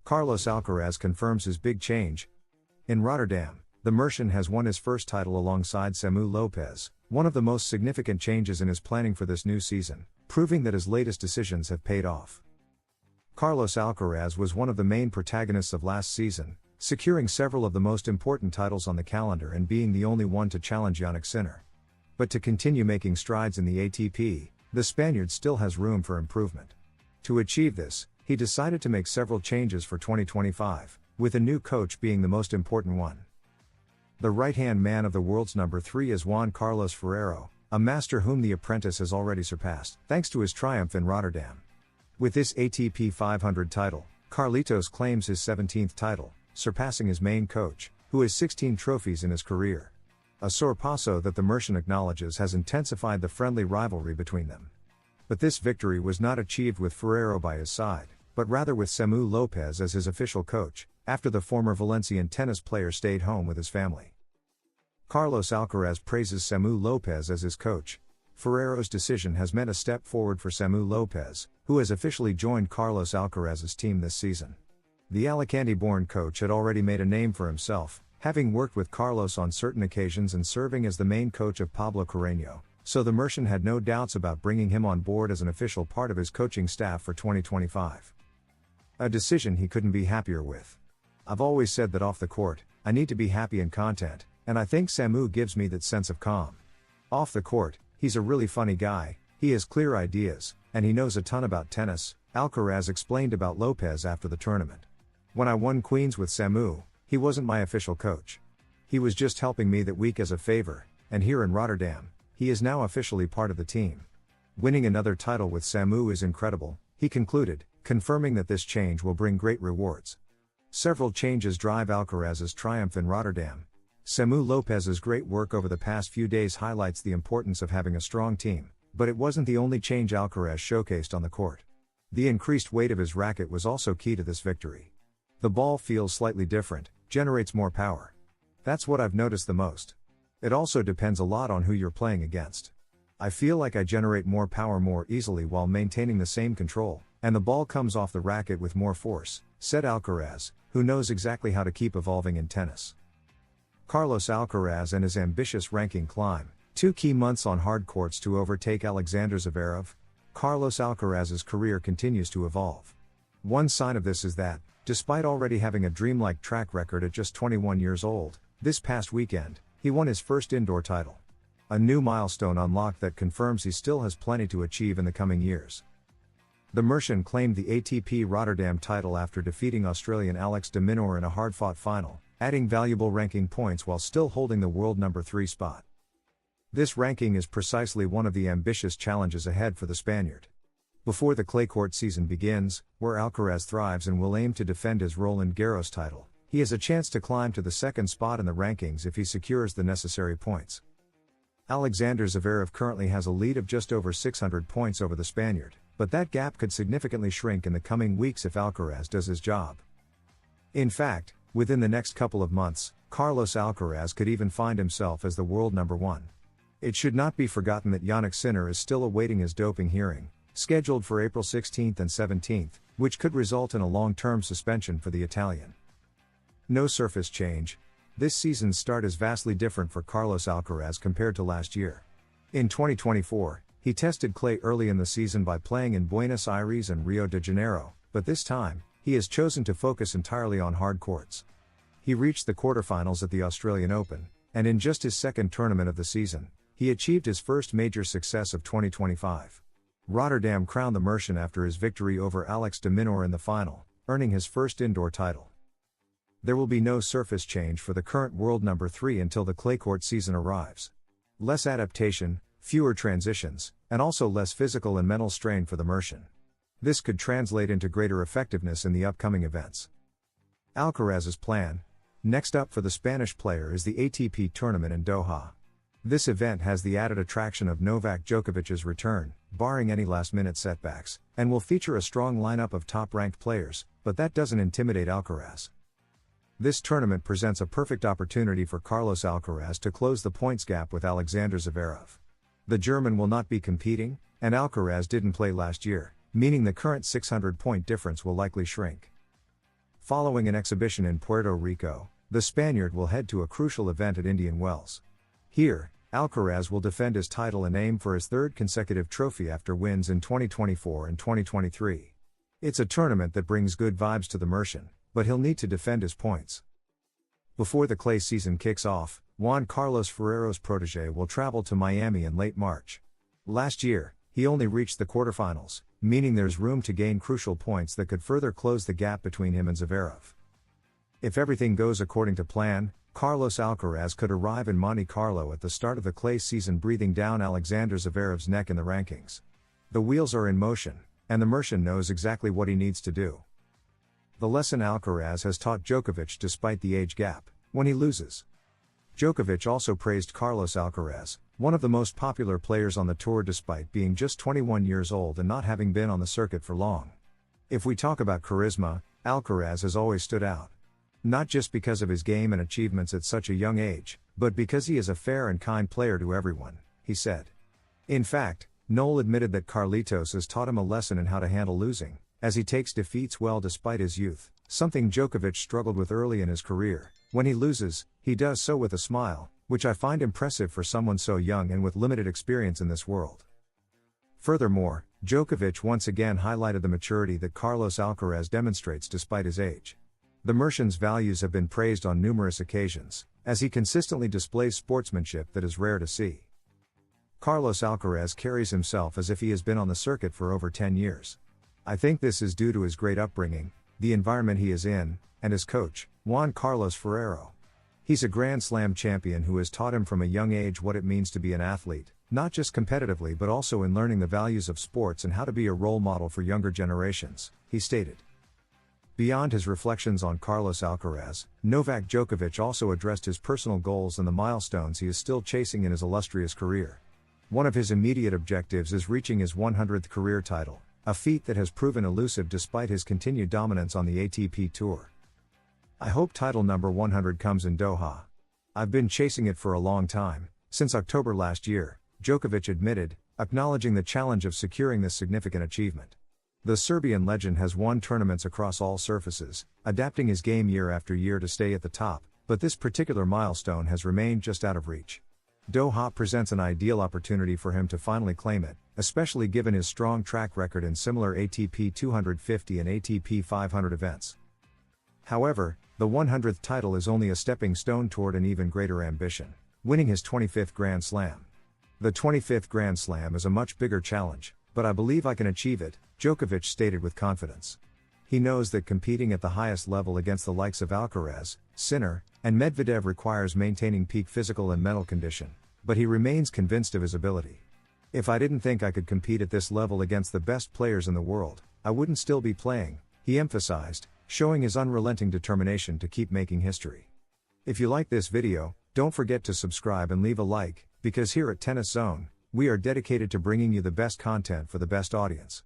Carlos Alcaraz confirms his big change. In Rotterdam, the Mercian has won his first title alongside Samu Lopez, one of the most significant changes in his planning for this new season, proving that his latest decisions have paid off. Carlos Alcaraz was one of the main protagonists of last season, securing several of the most important titles on the calendar and being the only one to challenge Jannik Sinner. But to continue making strides in the ATP, the Spaniard still has room for improvement. To achieve this, he decided to make several changes for 2025, with a new coach being the most important one. The right-hand man of the world's number 3 is Juan Carlos Ferrero, a master whom the apprentice has already surpassed, thanks to his triumph in Rotterdam. With this ATP 500 title, Carlitos claims his 17th title, surpassing his main coach, who has 16 trophies in his career. A sorpaso that the Mercian acknowledges has intensified the friendly rivalry between them. But this victory was not achieved with Ferrero by his side, but rather with Samu Lopez as his official coach, after the former Valencian tennis player stayed home with his family. Carlos Alcaraz praises Samu Lopez as his coach. Ferrero's decision has meant a step forward for Samu Lopez, who has officially joined Carlos Alcaraz's team this season. The Alicante-born coach had already made a name for himself, having worked with Carlos on certain occasions and serving as the main coach of Pablo Carreño, so the Mercian had no doubts about bringing him on board as an official part of his coaching staff for 2025. A decision he couldn't be happier with. I've always said that off the court, I need to be happy in content, and I think Samu gives me that sense of calm. Off the court, he's a really funny guy, he has clear ideas, and he knows a ton about tennis, Alcaraz explained about Lopez after the tournament. When I won Queens with Samu, he wasn't my official coach. He was just helping me that week as a favor, and here in Rotterdam, he is now officially part of the team. Winning another title with Samu is incredible, he concluded, confirming that this change will bring great rewards. Several changes drive Alcaraz's triumph in Rotterdam. Samu Lopez's great work over the past few days highlights the importance of having a strong team, but it wasn't the only change Alcaraz showcased on the court. The increased weight of his racket was also key to this victory. The ball feels slightly different, generates more power. That's what I've noticed the most. It also depends a lot on who you're playing against. I feel like I generate more power more easily while maintaining the same control, and the ball comes off the racket with more force, said Alcaraz, who knows exactly how to keep evolving in tennis. Carlos Alcaraz and his ambitious ranking climb, 2 key months on hard courts to overtake Alexander Zverev. Carlos Alcaraz's career continues to evolve. One sign of this is that, despite already having a dreamlike track record at just 21 years old, this past weekend, he won his first indoor title. A new milestone unlocked that confirms he still has plenty to achieve in the coming years. The Mercian claimed the ATP Rotterdam title after defeating Australian Alex de Minaur in a hard-fought final, adding valuable ranking points while still holding the world number 3 spot. This ranking is precisely one of the ambitious challenges ahead for the Spaniard. Before the clay court season begins, where Alcaraz thrives and will aim to defend his Roland Garros title, he has a chance to climb to the 2nd spot in the rankings if he secures the necessary points. Alexander Zverev currently has a lead of just over 600 points over the Spaniard, but that gap could significantly shrink in the coming weeks if Alcaraz does his job. In fact, within the next couple of months, Carlos Alcaraz could even find himself as the world number 1. It should not be forgotten that Jannik Sinner is still awaiting his doping hearing, scheduled for April 16th and 17th, which could result in a long-term suspension for the Italian. No surface change. This season's start is vastly different for Carlos Alcaraz compared to last year. In 2024, he tested clay early in the season by playing in Buenos Aires and Rio de Janeiro, but this time, he has chosen to focus entirely on hard courts. He reached the quarterfinals at the Australian Open, and in just his 2nd tournament of the season, he achieved his first major success of 2025. Rotterdam crowned the Mercian after his victory over Alex de Minaur in the final, earning his first indoor title. There will be no surface change for the current world number 3 until the clay court season arrives. Less adaptation, fewer transitions, and also less physical and mental strain for the Mercian. This could translate into greater effectiveness in the upcoming events. Alcaraz's plan. Next up for the Spanish player is the ATP tournament in Doha. This event has the added attraction of Novak Djokovic's return, barring any last-minute setbacks, and will feature a strong lineup of top-ranked players, but that doesn't intimidate Alcaraz. This tournament presents a perfect opportunity for Carlos Alcaraz to close the points gap with Alexander Zverev. The German will not be competing, and Alcaraz didn't play last year, meaning the current 600-point difference will likely shrink. Following an exhibition in Puerto Rico, the Spaniard will head to a crucial event at Indian Wells. Here, Alcaraz will defend his title and aim for his third consecutive trophy after wins in 2024 and 2023. It's a tournament that brings good vibes to the Mercian, but he'll need to defend his points. Before the clay season kicks off, Juan Carlos Ferrero's protege will travel to Miami in late March. Last year, he only reached the quarterfinals, meaning there's room to gain crucial points that could further close the gap between him and Zverev. If everything goes according to plan, Carlos Alcaraz could arrive in Monte Carlo at the start of the clay season, breathing down Alexander Zverev's neck in the rankings. The wheels are in motion, and the Mercian knows exactly what he needs to do. The lesson Alcaraz has taught Djokovic despite the age gap: when he loses. Djokovic also praised Carlos Alcaraz, one of the most popular players on the tour despite being just 21 years old and not having been on the circuit for long. If we talk about charisma, Alcaraz has always stood out. Not just because of his game and achievements at such a young age, but because he is a fair and kind player to everyone, he said. In fact, Noel admitted that Carlitos has taught him a lesson in how to handle losing, as he takes defeats well despite his youth, something Djokovic struggled with early in his career. When he loses, he does so with a smile, which I find impressive for someone so young and with limited experience in this world. Furthermore, Djokovic once again highlighted the maturity that Carlos Alcaraz demonstrates despite his age. The Mercian's values have been praised on numerous occasions, as he consistently displays sportsmanship that is rare to see. Carlos Alcaraz carries himself as if he has been on the circuit for over 10 years. I think this is due to his great upbringing, the environment he is in, and his coach, Juan Carlos Ferrero. He's a Grand Slam champion who has taught him from a young age what it means to be an athlete, not just competitively but also in learning the values of sports and how to be a role model for younger generations, he stated. Beyond his reflections on Carlos Alcaraz, Novak Djokovic also addressed his personal goals and the milestones he is still chasing in his illustrious career. One of his immediate objectives is reaching his 100th career title, a feat that has proven elusive despite his continued dominance on the ATP Tour. I hope title number 100 comes in Doha. I've been chasing it for a long time, since October last year, Djokovic admitted, acknowledging the challenge of securing this significant achievement. The Serbian legend has won tournaments across all surfaces, adapting his game year after year to stay at the top, but this particular milestone has remained just out of reach. Doha presents an ideal opportunity for him to finally claim it, especially given his strong track record in similar ATP 250 and ATP 500 events. However, the 100th title is only a stepping stone toward an even greater ambition: winning his 25th Grand Slam. The 25th Grand Slam is a much bigger challenge, but I believe I can achieve it, Djokovic stated with confidence. He knows that competing at the highest level against the likes of Alcaraz, Sinner, and Medvedev requires maintaining peak physical and mental condition, but he remains convinced of his ability. If I didn't think I could compete at this level against the best players in the world, I wouldn't still be playing, he emphasized, showing his unrelenting determination to keep making history. If you like this video, don't forget to subscribe and leave a like, because here at Tennis Zone, we are dedicated to bringing you the best content for the best audience.